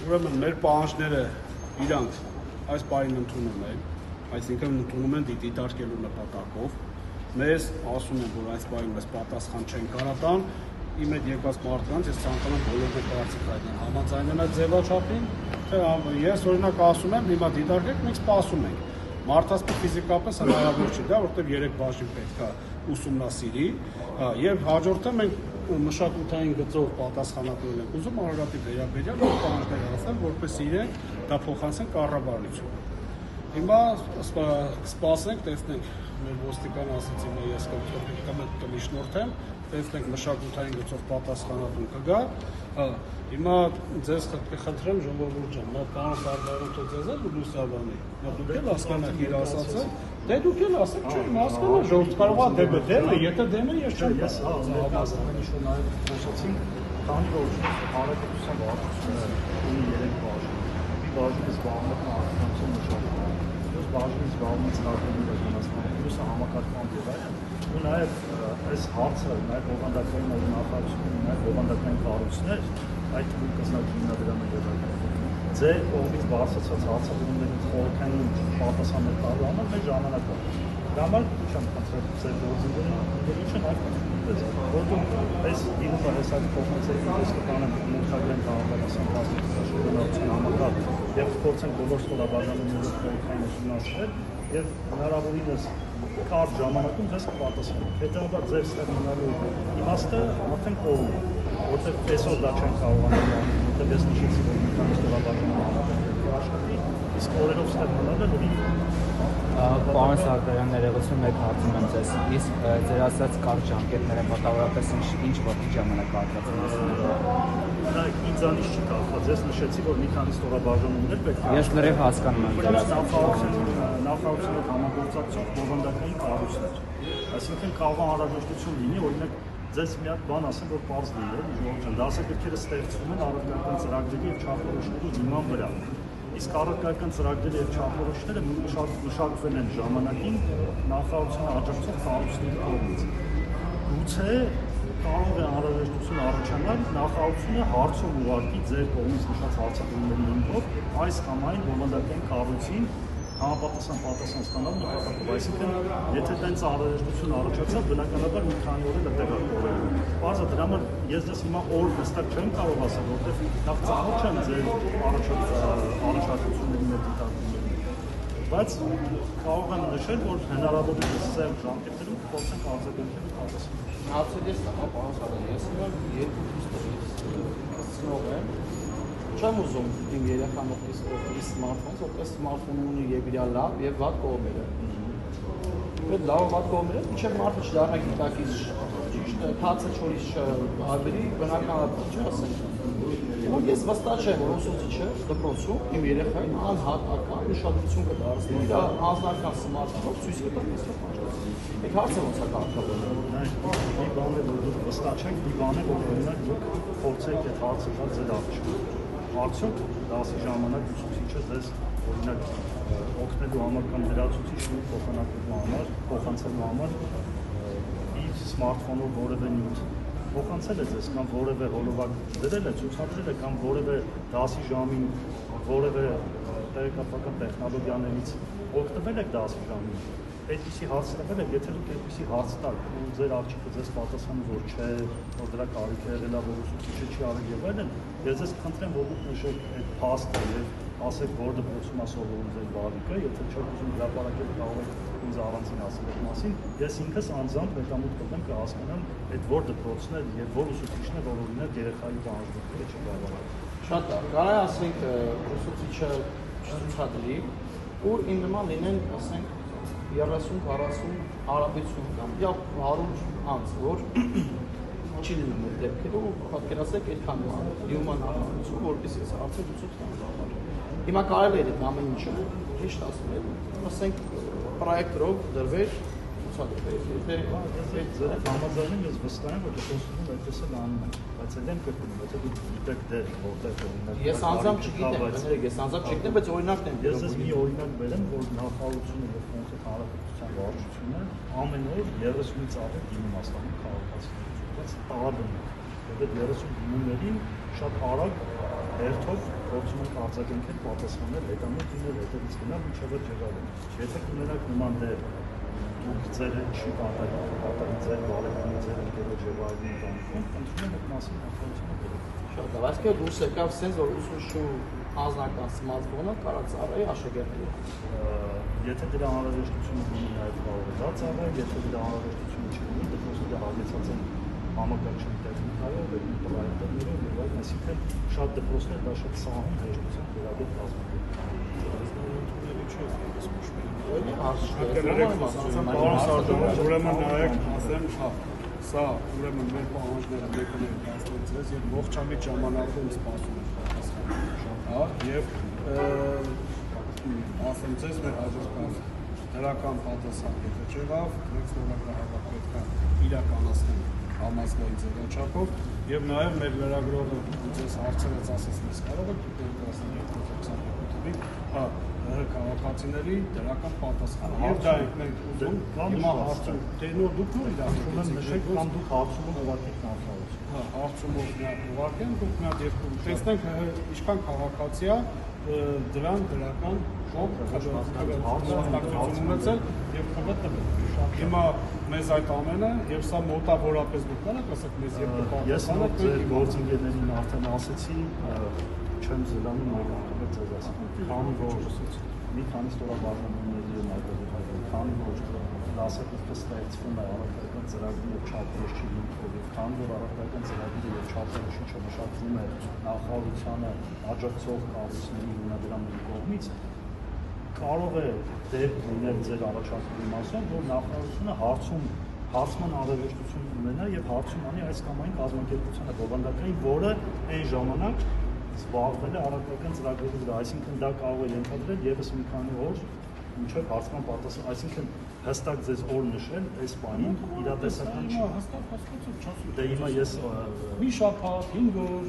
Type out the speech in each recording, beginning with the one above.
ուրեմն մեր պահանջները իրանք այս պահին ընդունում են, այսինքն ընդունում են դիտարկելու նպատակով, մեզ ասում են, որ այս պահին մեզ պատասխան չեն կարող տան, իմ հետ եկած մարդկանց ես ցանկանում բոլորը կարծիք հայտնել համաձայնեն այդ ձևաչափին, թե ես օրինակ ասում եմ, հիմա դիտարկեք, մենք սպասում ենք։ Մարդասպի ֆիզիկապես հնարավոր չի դա, որտեղ 3 բաժին պետք է ուսումնասիրի, եւ հաջորդը մենք մշակութային գծով պատասխանատուներ ենք ուզում Արարատի վերաբերյալ պահանջներ ասել, որպես իրենք դա փոխանցեն կառավարություն։ Հիմա սպասենք, տեսնենք, մեր ոստիկան ասաց, հիմա ես կմիշնորդեմ, տեսնենք մշակութային գծով պատասխանատուն կգա, հիմա ձեզ կխնդրեմ ժողովուրդ ջան, նա բան սարդարոթը ձեզ է Լուսաբանի, նա դուք էլ հասկանաք իր ասածը, դե դուք էլ ասեք, չէ, իմ հասկանա, ժողովուրդ կարող է դեմ է, եթե դեմ է, ես չեմ խոսացինք, քանի որ Հանրապետության վարչությունը ունի 3 բաժին, մի բաժինը զբաղվում է քաղաքականության մշակման, մյուս բաժինը զբաղվում է ծառայության իրականացման, մյուսը համակարգման եւ այլն, ու նաեւ այս հարցը, նաեւ բովանդակային նախարարությունում, նաեւ բովանդակային կառույցներ, այդ թվում կազմած հիմնադրամը եւ այլն, ձեր կողմից բարձրացած հարցադրումներից խորհրդային պատասխաններ տալու համար մեր ժամանակ կա։ Դա համար չեմ խնդրել ձեր գործընկերներին, ինչը նաև որտում այս դինումը հեսակի կողմեցեք ես կտանեմ մուտքագրեն քաղաքական շրջանառության համակարգ եւ փորձենք բոլոր ստորաբաժանումները խորհրդային ուսումնասիրել եւ հնարավորինս կարճ ժամանակում ձեզ կպատասխանենք։ Հետեւաբար ձեր ստեղծելու իմաստը արդեն կողմ է, որտեղ այսօր դա չեն կարողանում անել, որտեղ ես նշեցի, որ մի քանի ստորաբաժանում համակարգ աշխատի, իսկ օրերով ստեղծելը լրիվ Պարոն Սարգսյան, ներողություն մեկ հարցում եմ ձեզ, իսկ ձեր ասած կարճ ժամկետները մոտավորապես ինչ որքի ժամանակ կարգացվում են։ Դա ինձանից չի կախված, ես նշեցի, որ մի քանի ստորաբաժանումներ պետք է։ Ես լրիվ հասկանում եմ ձեր նախարարությունով համագործակցող բովանդակային կառույցներ։ Այսինքն կարող է անհրաժեշտություն լինի, օրինակ ձեզ մի հատ բան ասեմ, որ պարզ լինի, ժողովուրդ ջան, դասագրքերը ստեղծվում են առարկայական ծրագրերի եւ չափորոշների հիման վրա։ Իսկ առարկայական ծրագրերը եւ չափորոշները մշակվել են ժամանակին նախարարությունը աջակցող կառույցների կողմից։ Գուցե կարող է անհրաժեշտություն առաջանալ նախարարությունը հարցով ուղարկի ձեր կողմից նշած հարցադրումների հիմքով այս կամ այն բովանդակային կառույցին համապատասխան պատասխան ստանալու նպատակով, այսինքն եթե տենց անհրաժեշտություն առաջացավ, բնականաբար մի քանի օր էլ այդտեղ կորելու։ Պարզ է դրա համար ես դες հիմա օր հստակ չեմ կարող ասել, որովհետև նախ ծանոթ չեմ ձեր առաջարկությունների մեր դիտարկումներին։ Բայց կարող եմ նշել, որ հնարավորինս սև ժամկետներում փորձենք արձագանքել ու պատասխանել։ Հարցերից պարոն Սարգսյան, ես հիմա երկու ծնող եմ, չեմ ուզում իմ երեխան օգտի սմարթֆոնից, որտեղ սմարթֆոնը ունի եւ իր լավ եւ վատ կողմերը։ Այդ լավ ու վատ կողմերը մինչեւ մարդը չդառնա գիտակից ճիշտ թացը չորից չարբերի բնականաբար չասենք։ Որ ես վստահ չեմ, որ ուսուցիչը դպրոցում իմ երեխային անհատական ուշադրություն կդարձնի իր անձնական սմարթֆոնով ցույց կտա այսօր։ Այդ հարցը ոնց է կարգավորվում։ Մի բան է, որ դուք վստահ չեք, մի բան է, որ օրինակ դուք փորձեք այդ հարցը տալ ձեր առջև։ Արդյոք դասի ժամանակ ուսուցիչը ձեզ օրինակ օգնելու համար կամ լրացուցիչն փոխանցելու համար իր սմարթֆոնով որևէ նյութ փոխանցել է ձեզ կամ որևէ հոլովակ դրել է, ցուցադրել է կամ որևէ դասի ժամին որևէ տեղեկատվական տեխնոլոգիաներից օգտվել եք դասի ժամին։ Այդպիսի հարց տվել եք, եթե դուք այդպիսի հարց տալ ու ձեր աղջիկը ձեզ պատասխանում որ չէ, որ դրա կարիք է եղել, որ ուսուցիչը չի արել եւ այլն, ես ձեզ կխնդրեմ, որ դուք նշեք այդ փաստը եւ ասեք, որ դպրոցում է սովորում ձեր բալիկը, եթե չեք ուզում հրապարակել, կարող եք ինձ առանձին ասել այդ մասին։ Ես ինքս անձամբ հետամուտ կտեմ կհասկանամ այդ որ դպրոցն է եւ որ ուսուցիչն է, որ օրինակ երեխայի բանջարները չի բավարարում։ Շատ լավ, կարող է ասենք ուսուցիչը չցուցադրի, ու իմ նման լինեն, ասենք 30-40 հարաբերություն կամ 100 անձ, որ չի լինում այդ դեպքերում, պատկերացրեք այդքան հյուման հարաբերություն, որպեսզի այս հարցը լուծում ստանալ։ Հիմա կարելի է այդ ամեն ինչը ճիշտ ասում եմ, ասենք պրոյեկտորով դրվեր, ցուցադրվեր, եթե այդ ձեր համաձայնում ես վստահ եմ, որ դպրոցում այդպես էլ անում են, բայց էլ եմ կրկնում, եթե դուք գիտեք դեր որտեղ օրինակ։ Ես անձամբ չգիտեմ, բայց օրինակն եմ։ Ես ձեզ մի օրինակ բերեմ, որ նախարարությունը եւ կոնկրետ հանրապետության վարչությունը ամեն օր 30-ից ավել դիմում Աստանում քաղաքացիներից, բայց տարբեր Եվ այդ 30 դիմումներին շատ արագ հերթով փորձում ենք արձագանքել պատասխանել, հետամուտ դիմել, հետևից գնալ մինչև ջրալը։ Եթե կունենաք նման դեր, դուք ձեր չի պատահի ձեր բարեկամի, ձեր ընկերոջ եւ այլն ընտանիքում, ընդունում եք մասին նախարարությունը գրեք։ Շատ լավ, այսինքն դուրս եկավ sense որ ուսուցչու անձնական սմարթֆոնը կարող ծառայի աշակերտի։ Եթե դրա անհրաժեշտությունը ունի նաև կարող է դա ծառայել, եթե դրա անհրաժեշտությունը չունի, դպրոցները հագեցած են համակարգչային տեխնիկայով, պրոյեկտորներով եւ այլն, այսինքն շատ դպրոցներ դա շատ սահուն հեշտությամբ վերաբերել կազմակերպել։ Ուրեմն նայեք, ասեմ, սա ուրեմն մեր պահանջները մեկն է կազմեցրած եւ ողջամիտ ժամանակում սպասում ենք պատասխանը։ Եվ ասեմ ձեզ մեր հաջորդած դրական պատասխան եթե չեղավ, մենք ստորագրահավաք պետք է իրականացնենք համազգային ձևաչափով եւ նաեւ մեր լրագրողը ձեզ հարցերից ասես մեզ կարող եք ներկայացնել 2022 թվականին քաղաքացիների դրական պատասխանը։ Եվ դա ենք մենք ուզում հիմա հարցում դենո դուք նույն իրավիճակում կամ դուք հարցումով ուղարկեք նախարարություն։ Հարցումով ուղարկեն դուք նա դեպքում տեսնենք ինչքան քաղաքացի է դրան դրական հարցում ունեցել եւ քվը տվել։ Հիմա մեզ այդ ամենը եւ սա մոտավորապես դուք կանեք ասեք մեզ եւ ես ձեր գործընկերներին արդեն ասեցի չեմ զլանում որ ձեզ ասեմ քանի որ մի քանի ստորաբաժանումների ներկայացնում քանի որ դասակիցը ստեղծվում է առաքելական ծրագրի եւ չափերի շինքով եւ քանի որ առաքելական ծրագրի եւ չափերի շինքը մշակվում է նախարարությանը աջակցող կառույցների հիմնադրամների կողմից կարող է դեր լինել ձեր առաջարկների մասով որ նախարարությունը հարցման անհրաժեշտություն ունենա եւ հարցում անի այս կամ այն կազմակերպությանը բովանդակային որը այն ժամանակ զբաղվել է առաքելական ծրագրերի վրա, այսինքն դա կարող է ենթադրել եւս մի քանի օր մինչև հարցման պատասխան, այսինքն հստակ ձեզ օր նշել այս բանին իրատեսական չի։ Հստակ հասկացություն չասում։ Դե հիմա ես մի շաբաթ, 5 օր,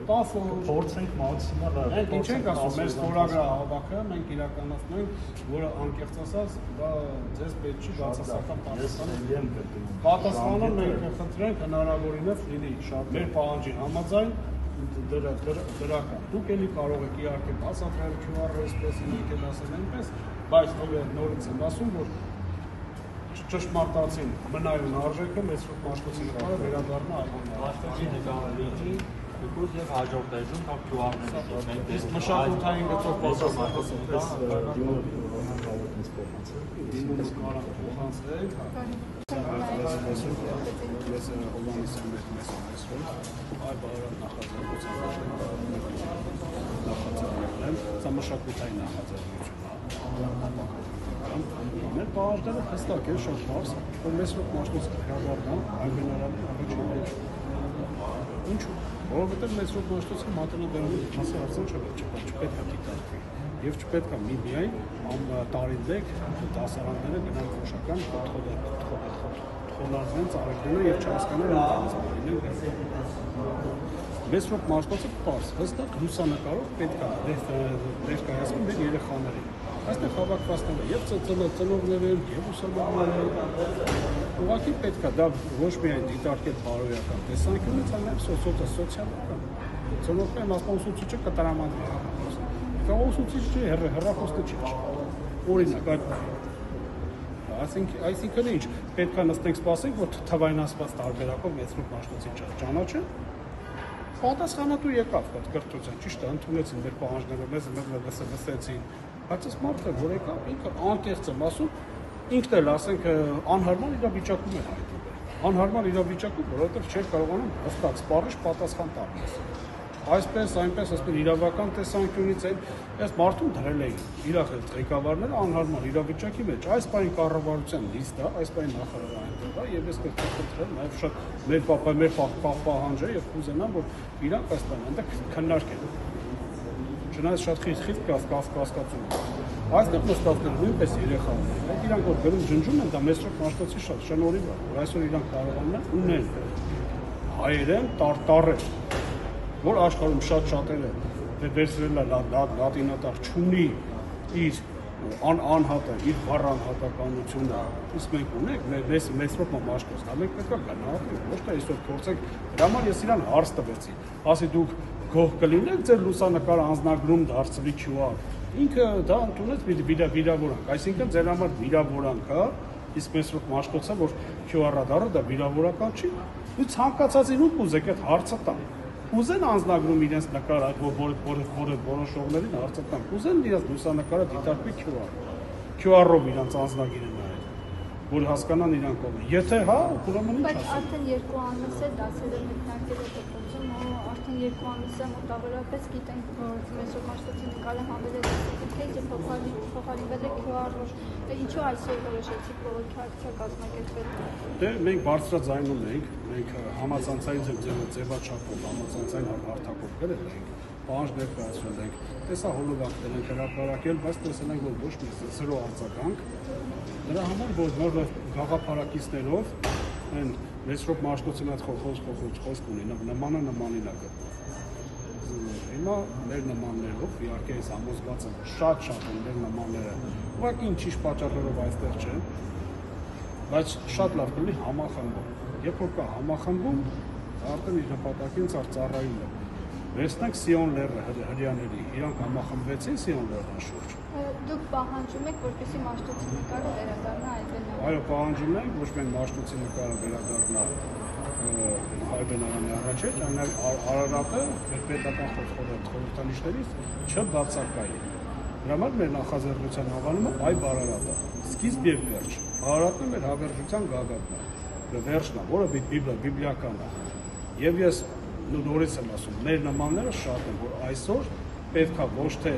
10 օր փորձենք մաքսիմալ Մենք ինչ ենք ասում, մեր ստորագրահավաքը մենք իրականացնում ենք, որը անկեղծ ասած, դա ձեզ պետք չի բացասական պատասխանը։ Պատասխանը մենք խնդրենք հնարավորինս լինի մեր պահանջի համաձայն դրական։ Դուք էլի կարող եք իհարկե բացատրել QR էսպես ինքն էլ ասել այնպես, բայց նորից եմ ասում, որ ճշմարտացին մնայուն արժեքը մեծ մաշտոցի նկարը վերադառնա այլ եւ հաջորդ էջում կամ QR-ներ իսկ մշակութային գծով բացասական դիմումս կարող փոխանցել ես Հոլանդիան մեծ այ բարոյական նախաձեռնություն սա մշակութային նախաձեռնություն մեր պահանջները հստակ է շատ բարձ որ մեծ մաշտոցի հրավառնան այլ բնորոշ առաջին մեջ ինչու որովհետև մեծ մաշտոցի մատնաբերումի մասը արդեն չպետք է դիտարկվի եւ չպետք է միայն տարինդեք դասարանները գնան քոշական խոնարհվեն ծառայությունները եւ չհասկանան ընտանիքներին մեծ մաշտոցը պարզ հստակ լուսանկարով պետք է ներկայացվի մեր երեխաներին այստեղ հավաքվածները եւ ծնողներ են եւ ուսանողներ ուղղակի պետք է դա ոչ միայն դիտարկել բարոյական տեսանկյունից այլ նաեւ սոցիալական ծնողները մասնաուսուցիչը կտրամանքի կարող ուսուցիչ չի հեռախոսը չի օրինակ այսինքն ինչ պետք է նստենք սպասենք որ թվայնացված տարբերակով մեծ մաշտոցի ճանաչեն պատասխանատու եկավ կրթության ճիշտ է ընդունեցին մեր պահանջները մեզ լսեցին բայց այս մարդը որ եկավ ինքը անկեղծ եմ ասում ինքն էլ ասենք անհարմար իրավիճակում է հայտնվել անհարմար իրավիճակում որովհետև չէր կարողանում հստակ սպառիչ պատասխան տալ այսպես այնպես ասել իրավական տեսանկյունից այս մարդուն դրել էին իր ղեկավարները անհարմար իրավիճակի մեջ այս բանի կառավարության լիստ է այս բանի նախարարը այնտեղ է եւ ես պետք է խնդրեմ նաեւ շատ մեր պահանջը եւ կուզենամ որ իրանք այս բանը այնտեղ քննարկեն չնայած շատ խիստ կասկածում այստեղ նստածները նույնպես երեխաներ են իրանք որ գրում ջնջում են դա մեծ մաշտոցի շատ շնորհիվ է որ այսօր իրանք կարողանում են ունեն հայերեն տարտարեր որ աշխարհում շատ շատերը վերցրել է լատինատար չունի իր անհատը իր բառանհատականությունը իսկ մենք ունենք մեծ ռոպ մաշկոս, դա մենք պետք է գնահատենք, ոչ թե այսօր փորձենք, դրա համար ես իրան հարց տվեցի, ասի դուք գող կլինեք ձեր լուսանկարը անձնագրում դարձվի QR, ինքը դա ընդունեց վիրավորանք, այսինքն ձեր համար վիրավորանք, հա, իսկ մեծ ռոպ մաշկոցը, որ QR-ը դառը, դա վիրավորական չի, ու ցանկացածին ու կուզեք այդ հարցը տան, ուզեն անձնագրում իրենց նկարը, որոշողներին հարցը տան, ուզեն իրենց լուսանկարը դիտարկվի QR-ով իրանց անձնագիրը նայել, որ հասկանան իրանք ով է, եթե հա, ուրեմն ինչ ասեմ։ Բայց արդեն 2 ամիս է դասերը մեկնարկել է դպրոցում, ու արդեն 2 ամիս է մոտավորապես գիտենք, որ մեծով մաշկոցի նկարը հանվել է դեպքից եւ փոխարինվել է QR-ով, ինչու այսօր որոշեցիք բողոքի ակցիա կազմակերպել։ Դե մենք բարձրաձայնում ենք, մենք համացանցային ձևաչափով, համացանցային հարթակով գրել ենք, պահանջ ներկայացրել ենք, տեսա հոլովակներ ենք հրապարակել, բայց տեսել ենք, որ ոչ մի սրո արձագանք, դրա համար, որ գաղափարակիցներով այն մեծրոպ մաշկոցի հետ խոսք ունի, նմանը նմանին է գտնում։ Հիմա մեր նմաններով, իհարկե այս համոզված եմ, շատ են մեր նմանները, ուղղակի ինչի պատճառներով այստեղ չեն, բայց շատ լավ կլինի համախմբում։ Երբ որ կա համախմբում, արդեն իր նպատակին ծառայում է։ Վերցնենք Սիոն լեռը հրյաների, իրանք համախմբվեցին Սիոն լեռան շուրջ։ Դուք պահանջում եք, որպեսզի մաշտոցի նկարը վերադառնա Այբենարան։ Այո, պահանջում ենք, ոչ միայն մաշտոցի նկարը վերադառնա Այբենարանի առաջ, այլ Արարատը մեր պետական խորհրդանիշներից չբացակայի։ Դրա համար մեր նախաձեռնության անվանումը Այբ Արարատը։ Սկիզբ եւ վերջ։ Արարատն է մեր հավերժության գագաթն է։ Վերջն է, որը բիբլիական է։ Եվ ես նորից եմ ասում, մեր նմանները շատ են, որ այսօր պետք է ոչ թե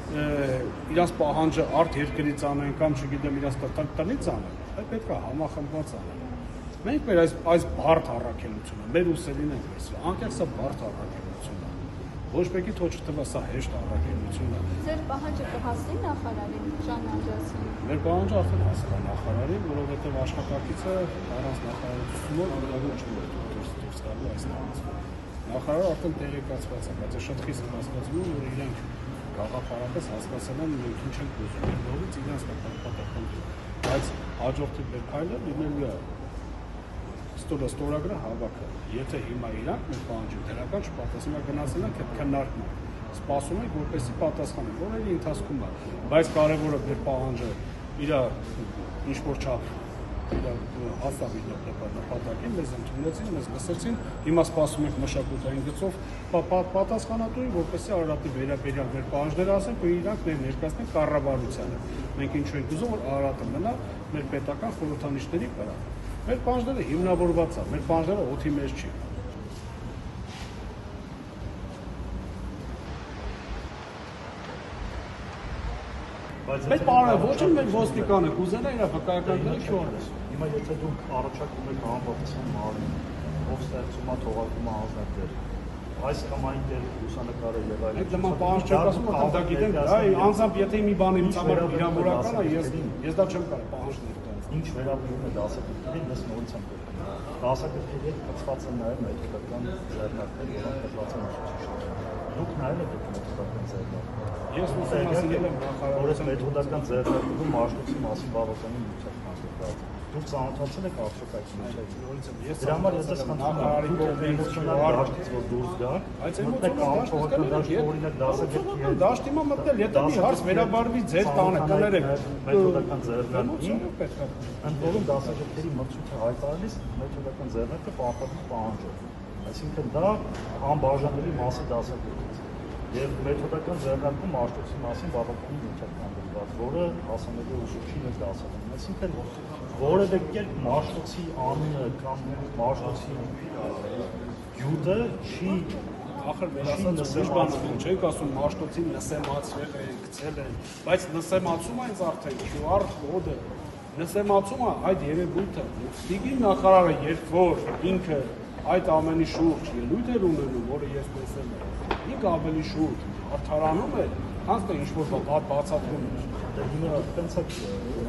իրաց պահանջը արդ երկրից անեն կամ չգիտեմ իրաց տնից անեն, այլ պետք է համախմբված անեն։ Մենք մեր այս բարդ առաքելությունը, մեր ուսերին ենք վերցրել, անկեղծ սա բարդ առաքելություն է։ Ոչ մեկի թող չթվա սա հեշտ առաքելություն է։ Ձեր պահանջը կհասնի նախարարին, Ժան Անդրեասյանին։ Մեր պահանջը արդեն հասել է նախարարին, որովհետև աշխատակիցը առանց նախարարությունով իրավունք չունի դուրս գալու այս նախարարը։ Նախարարը արդեն տեղեկացված է, բայց շատ խիստ հասկացում եմ, որ իրենք գաղափարապես հասկացել են, մենք ինչ ենք ուզում, նորից իրենց նպատակն է։ Բայց հաջորդի մեր քայլը լինելու է ստորագրը հավաքը։ Եթե հիմա իրանք մեր պահանջին դրական չպատասխանում են, գնացել են քննարկման։ Սպասում ենք, որպեսզի պատասխանեն, որերի ընթացքում է, բայց կարևորը մեր պահանջը իր ինչ-որ չափ հաստավ իր նպատակին, մեզ ընդունեցին, մեզ լսեցին, հիմա սպասում ենք մշակութային գծով պատասխանատուին, որպեսզի Արարատի վերաբերյալ մեր պահանջները ասենք, ու իրանք ներկայացնեն կառավարությանը։ Մենք ինչու ենք ուզում, որ Արարատը մնա մեր պետական խորհրդանիշների վրա։ Մեր պահանջները հիմնավորված է, մեր պահանջները օդի մեջ չի։ Բայց պարը ոչ էլ մեր ոստիկանը կուզենա իր վկայականները չորես։ Հիմա եթե դուք առաջարկում եք համապատասխան մարմին, ով ստեղծում է թողարկում ազատներ, այս կամ այն դեր լուսանկարը եւ այլն։ Այդ նման պահանջ չեք ասում, որ դա գիտեմ, դա անձամբ եթե մի բան ինձ համար վիրավորական է, ես դա չեմ կարող պահանջ ներկայացնել։ Ինչ վերաբերում է դասագրքերին, ես նորից եմ կրկնում։ Դասագրքերի հետ կապված են նաև մեթոդական ձեռնարկներ, որոնք կապված են ուսուցիչներին։ Դուք նայել եք մեթոդական ձեռնարկները։ Ես ուսումնասիրել եմ նախարարության մեթոդական ձեռնարկներում մաշտոցի մասին բավականին միջակ կազմակերպված։ Դուք ծանոթացել եք արդյոք այդ միջակայքին։ Դրա համար ես ես նախարարի կողմից դաշտից որ դուրս գաք, այս էմոցիոնալ դաշտ օրինակ դասագրքի դաշտի մա մտնել, եթե մի հարց վերաբարվի ձեր տանը կներեք մեթոդական ձեռնարկին, ընդ որում դասագրքերի մրցույթը հայտարարելիս մեթոդական ձեռնարկը պահանջով։ Այսինքն դա անբաժանելի մաս է դասագրքից։ Եվ մեթոդական ձեռնարկում մաշտոցի մասին բավականին միջակ կանգնված, որը հասանելի է ուսուցչին է դասավորում։ Այսինքն որևէ կերպ մաշտոցի անունը կամ մաշտոցի գյուտը չի ախր վերասած ոչ բան չենք ասում մաշտոցին նսեմացրել են, գցել են, բայց նսեմացումը այնց արդեն QR կոդը նսեմացումը այդ երևույթը դիգին նախարարը երբ որ ինքը այդ ամենի շուրջ ելույթ էր ունենում, որը ես տեսել եմ, ինքը ավելի շուրջ արդարանում է, քան թե ինչ-որ բացատրում է։ Դա հիմա տենց է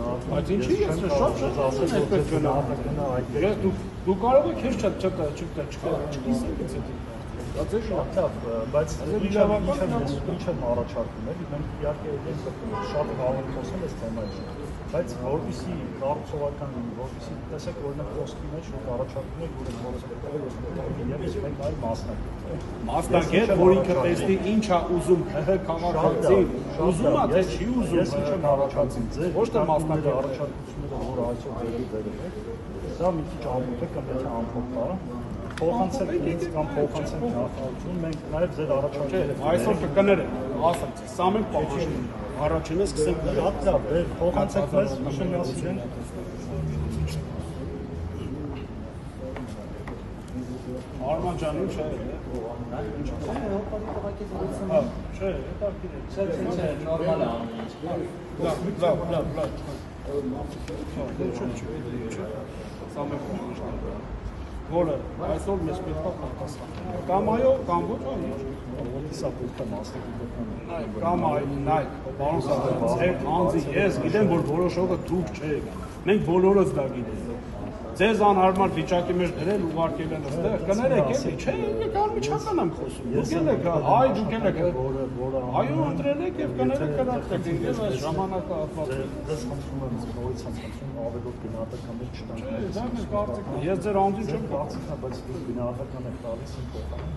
Բայց ինչի ես շատ ասել այդպես գնահատականը այդպես դու կարող ես քեզ չկիսել ինձ հետ։ Դա ձեր Լավ, բայց ինչ եմ առաջարկում եմ, մենք իհարկե շատ կարող խոսել այս թեմայի, բայց որպեսզի կառուցողական լինի, որպեսզի տեսեք օրինակ խոսքի մեջ առաջարկում եք, որ ես մենք այլ մասնակետ, որ ինքը տեսնի ինչ է ուզում քաղաքացին, ուզում է թե չի ուզում, ես ինչ եմ առաջարկում ձեր, ոչ թե մասնակետ առաջարկությունները, որ այսօր վերել եք, դա մի քիչ ամոթ է կամ եթե ամփոփ տա փոխանցեք ինձ կամ փոխանցեք նախարարություն, մենք նաև ձեր առաջարկները այսօր կկներենք, ասենք, սա մենք պահանջում ենք, առաջինը սկսենք շատ լավ, փոխանցեք մեզ ուսումնասիրենք։ Արման ջան, ինչ է։ Հա, չէ, հետաքրքիր է։ նորմալ է ամեն ինչ։ Լավ։ Սա մենք պահանջում ենք, որը այսօր մեզ պետք է պատասխանել։ Կամ այո, կամ ոչ, Որտի սա պետք է մասնակցական կամ այ, պարոն Սարգսյան, ձեր անձի ես գիտեմ, որ որոշողը դուք չեք, մենք բոլորս դա գիտենք։ Ձեզ անհարմար վիճակի մեջ դրել ուղարկել են այստեղ, կներեք էլի, չէ, եկան միջական եմ խոսում։ Դուք եք, հայ դուք եք, այո, ընտրել եք եւ կներեք կրակտեք, ես այս ժամանակը հատվածում։ Դες խնդրում եմ նորից հասկացում ավելորդ գնահատական մեջ չտանք։ Դա մեր կարծիքն է, ես ձեր անձին չեմ կարծիքն է, բայց դուք գնահատական եք տալիս ինքնուրույն։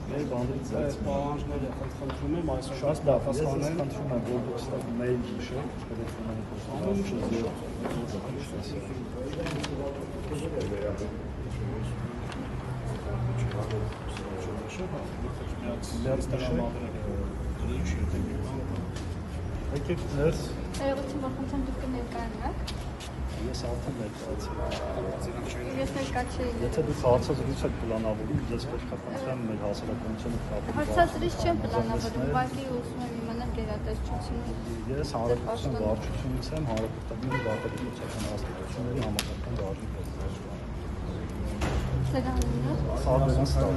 Մեր բանից այս պահանջները խնդրում եմ այսօր շատ լավ, ես խնդրում եմ, որ դուք ստեղ մեյլ հիշեք, տելեֆոնային Եկեք ներս։ Երևույթին որ խնդրեմ դուք կներկայանաք։ Ես արդեն ներկայացի։ Ես ներկա չէի։ Եթե դուք հարցազրույց եք պլանավորում, ձեզ պետք է խնդրեմ մեր հասարակությունը կապել։ Հարցազրույց չեմ պլանավորում, ուղղակի ուզում եմ իմանալ գերատեսչությունը։ Ես հանրապետության վարչությունից եմ, հանրապետական վարչության հաստատությունների համակարգական վարչություն։ Սեգանինը։ Սարբերան ստալ։